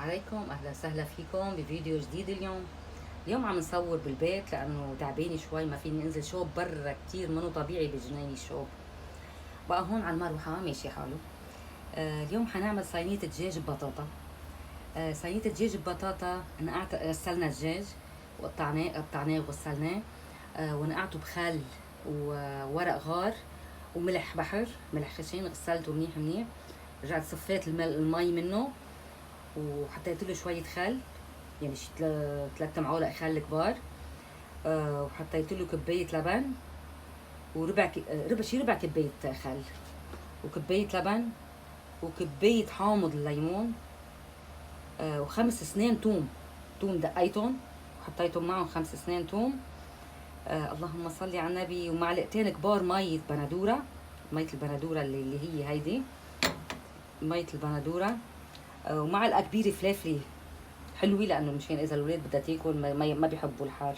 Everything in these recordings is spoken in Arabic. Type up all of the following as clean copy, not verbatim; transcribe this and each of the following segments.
عليكم، اهلا وسهلا فيكم بفيديو جديد. اليوم عم نصور بالبيت لانه تعبانه شوي، ما فيني انزل. شوب برا كتير منو طبيعي بجنيني الشوب. بقى هون على المروحه ماشي حاله. اليوم حنعمل صينيه دجاج ببطاطا. صينيه دجاج ببطاطا. غسلنا الدجاج قطعناه وغسلناه. ونقعته بخل وورق غار وملح بحر، ملح خشن. غسلته منيح منيح، رجعت صفيت المي منه وحطيت له شويه خل، يعني شي 3 معالق خل كبار. وحطيت له كبايه لبن ربع كبايه خل، وكبايه لبن، وكبايه حامض الليمون، وخمس اسنان توم دقيتهم وحطيتهم معهم 5 اسنان توم. اللهم صل على النبي. ومعلقتين كبار ميه بندوره، ميه البندوره اللي هي هيدي ميه البندوره. ومعلقه كبيره فلافل حلوه، لانه مشان اذا الاولاد بدها تاكل ما بيحبوا الحار.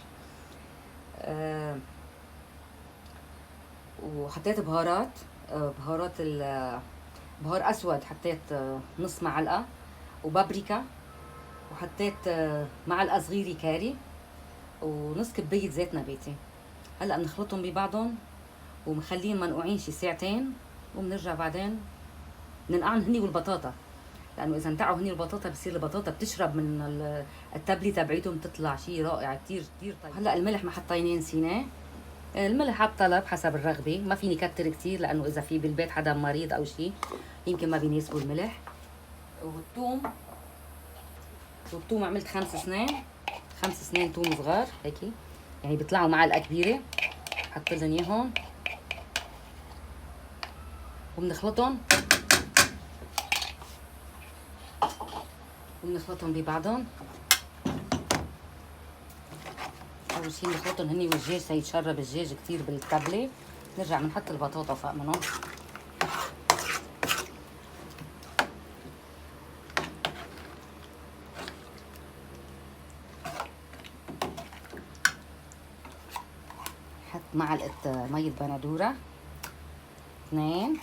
وحطيت بهارات، بهار اسود حطيت نص معلقه، وبابريكا، وحطيت معلقه صغيره كاري، ونص كبايه زيت نباتي. هلا بنخلطهم ببعضهم ومخليهم منقوعين شي ساعتين، وبنرجع بعدين ننقعهم هني والبطاطا، لانه اذا انتقعوا هني البطاطا بصير البطاطا بتشرب من التبله تبعيتهم، تطلع شيء رائع كتير كتير طيب. هلا الملح ما حطيناه، نسيناه. الملح على الطلب حسب الرغبه، ما فيني كتر كتير لانه اذا في بالبيت حدا مريض او شيء يمكن ما بيناسبه الملح. والثوم عملت 5 اسنان ثوم صغار هيك، يعني بيطلعوا معلقه كبيره. حط لهم اياهم وبنخلطهم ببعضهم. اول شيء بنخلطهم هني والدجاج سيتشرب الدجاج كتير بالتبله. نرجع بنحط البطاطا فوق منهم. حط معلقه ميه بندوره، 2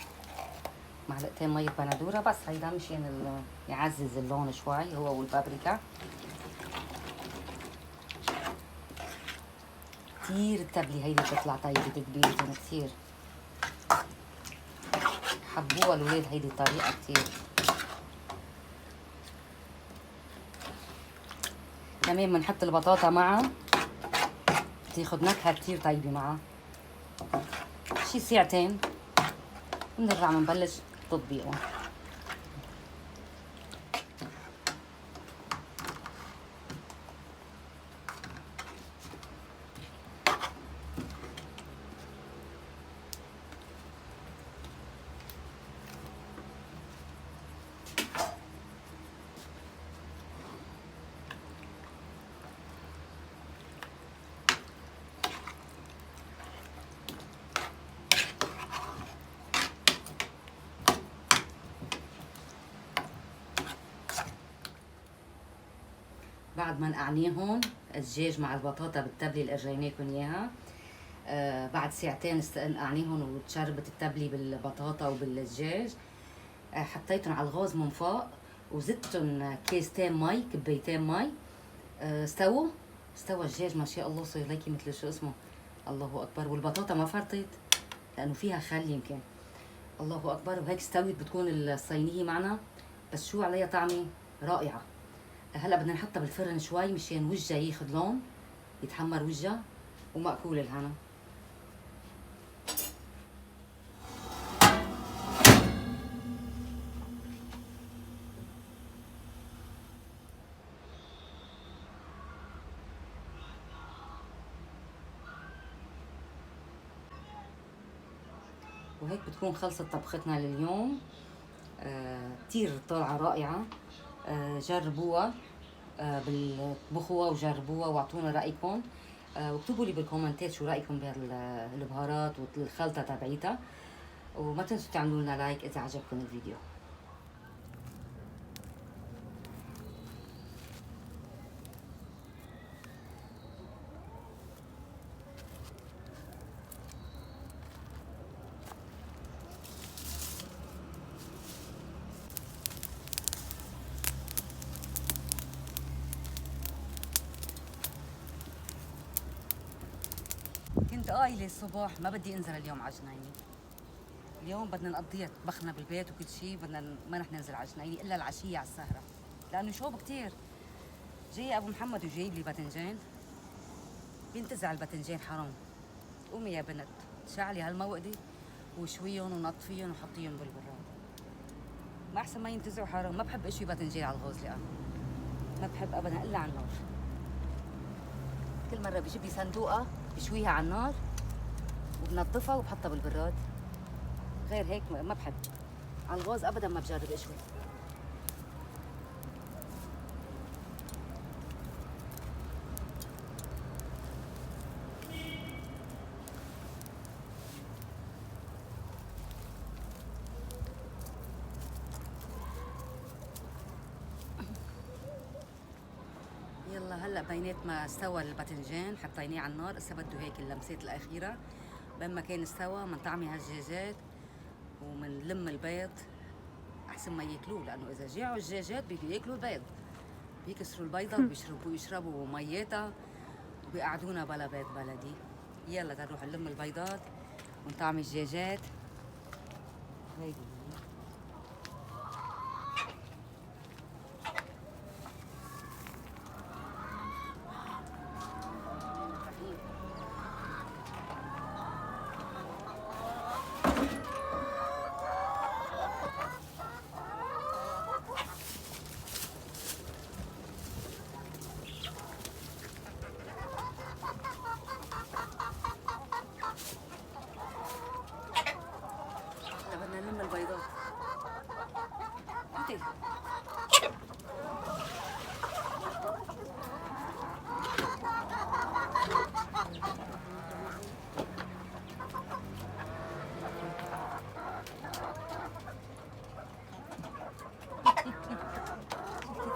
معلقتين ميه بندوره بس، هيدا مشان يعزز اللون شوي هو والبابريكا. كتير التبلة هيدي بتطلع طيبة كبيرة كتير، حبوها الولاد هيدي الطريقة كتير. كمان بنحط البطاطا معها، بتاخد نكهة كتير طيبة معها. شي ساعتين بنرجع بنبلش تطبيقهم. بعد ما نقعنيهم الدجاج مع البطاطا بالتبلة اللي اجريناكم اياها، بعد ساعتين نقعنيهم وتشربت التبلة بالبطاطا وبالدجاج، حطيتهم على الغاز من فوق وزدتهم كيستين مي، كبايتين مي. استوى الدجاج ما شاء الله، صار ليكي مثل شو اسمه، الله اكبر. والبطاطا ما فرطت لانه فيها خل يمكن، الله اكبر. وهيك استوت بتكون الصينيه معنا، بس شو عليها طعمه رائعه. هلا بدنا نحطها بالفرن شوي مشان وجهها ياخذ لون، يتحمر وجهها، ومأكول الهنا. وهيك بتكون خلصت طبختنا لليوم. كتير طالعه رائعه. جربوها، بطبخوها وجربوها واعطونا رايكم. واكتبوا لي بالكومنتات شو رايكم بهالبهارات والخلطه تبعيتها. وما تنسوا تعملوا لنا لايك اذا عجبكم الفيديو. كنت قايله الصبح ما بدي انزل اليوم على جنيني. اليوم بدنا نقضيها طبخنا بالبيت وكل شيء، بدنا ما رح ننزل على جنيني الا العشيه على السهره، لانه شوب كثير. جاي ابو محمد وجايب لي باذنجان، بينتزع الباذنجان حرام. قومي يا بنت شعلي هالموقدي وشويهم ونطفيهم وحطيهم بالبراد. ما احسن ما ينتزعوا حرام. ما بحب اشوي باذنجان على الغوزله انا، ما بحب ابدا الا على النار. كل مره بجيب لي صندوقه بشويها على النار وبنظفها وبحطها بالبراد، غير هيك ما بحب. على الغاز ابدا ما بجرب اشوي. يلا هلا بينات ما استوى الباذنجان حطيناه على النار، هسه بده هيك اللمسات الاخيره. بين ما كان استوى بنطعمي هالدجاجات ومنلم البيض احسن ما ياكلوه، لانه اذا جاعوا الدجاجات بيجوا ياكلوا البيض، بيكسروا البيضه وبيشربوا مياتها وبيقعدونا بلا بيض بلدي. يلا تروح نلم البيضات ونطعمي الدجاجات. هيدي بدنا نلم البيضات. انت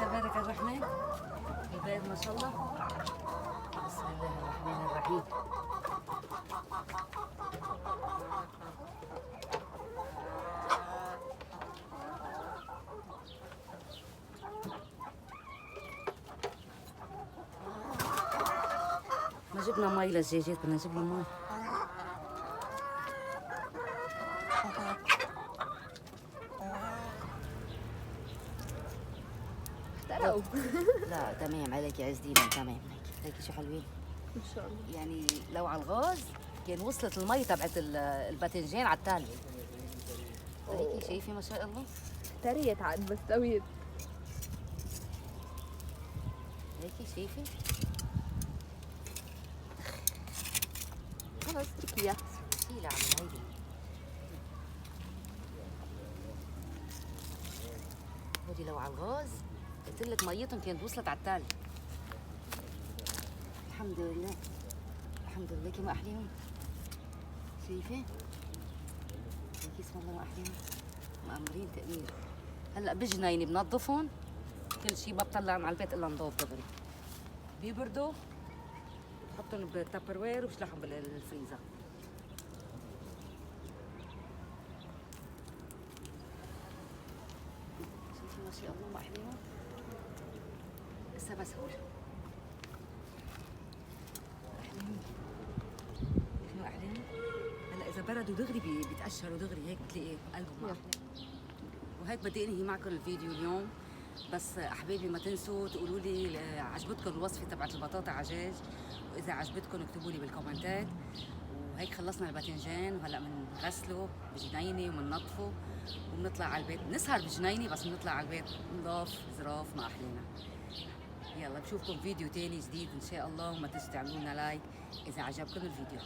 تبارك الرحمن، البيض ما شاء الله. بسم الله الرحمن الرحيم. ما جبنا مي للدجاجات، بدنا نجيب لهم مي. احترقوا. لا تمام عليك يا عز دينا، تمام هيك هيك شو حلوين ان شاء الله. يعني. لو على الغاز كان وصلت المي تبعت الباذنجان على التالي. هيك شايفه ما شاء الله. احتريت عاد بس طويل. هيك شايفه. خلص اتركي اياها. شيلها عمل هيدي. هودي لو على الغاز قلت لك ميتهم كانت وصلت على التالي. الحمد لله الحمد لله. كيف ما احليهم شايفه هيك اسم الله ما احليهم مأمرين تأمير. هلا بجنيني بنظفهم كل شيء، ما بطلعهم على البيت الا نضوب دغري. بيبردوا بحطهم بالتابروير وبشلحهم بالفريزر. شايفين ما شاء الله ما احليهم. هسه بسهول احليهم. شنو احليهم. هلا اذا بردوا دغري بيتقشروا دغري، هيك بتلاقي قلبهم ما احلى. وهيك بدي انهي معكم الفيديو اليوم. بس احبابي ما تنسوا تقولوا لي عجبتكم الوصفه تبعت البطاطا عجاج، واذا عجبتكم اكتبوا لي بالكومنتات. وهيك خلصنا الباذنجان وهلا بنغسله بجنيني وبننظفه وبنطلع على البيت. بنسهر بجنيني بس بنطلع على البيت نضاف ظراف ما احلينا. يلا بشوفكم فيديو تاني جديد ان شاء الله، وما تنسوا تعملوا لنا لايك اذا عجبكم الفيديو.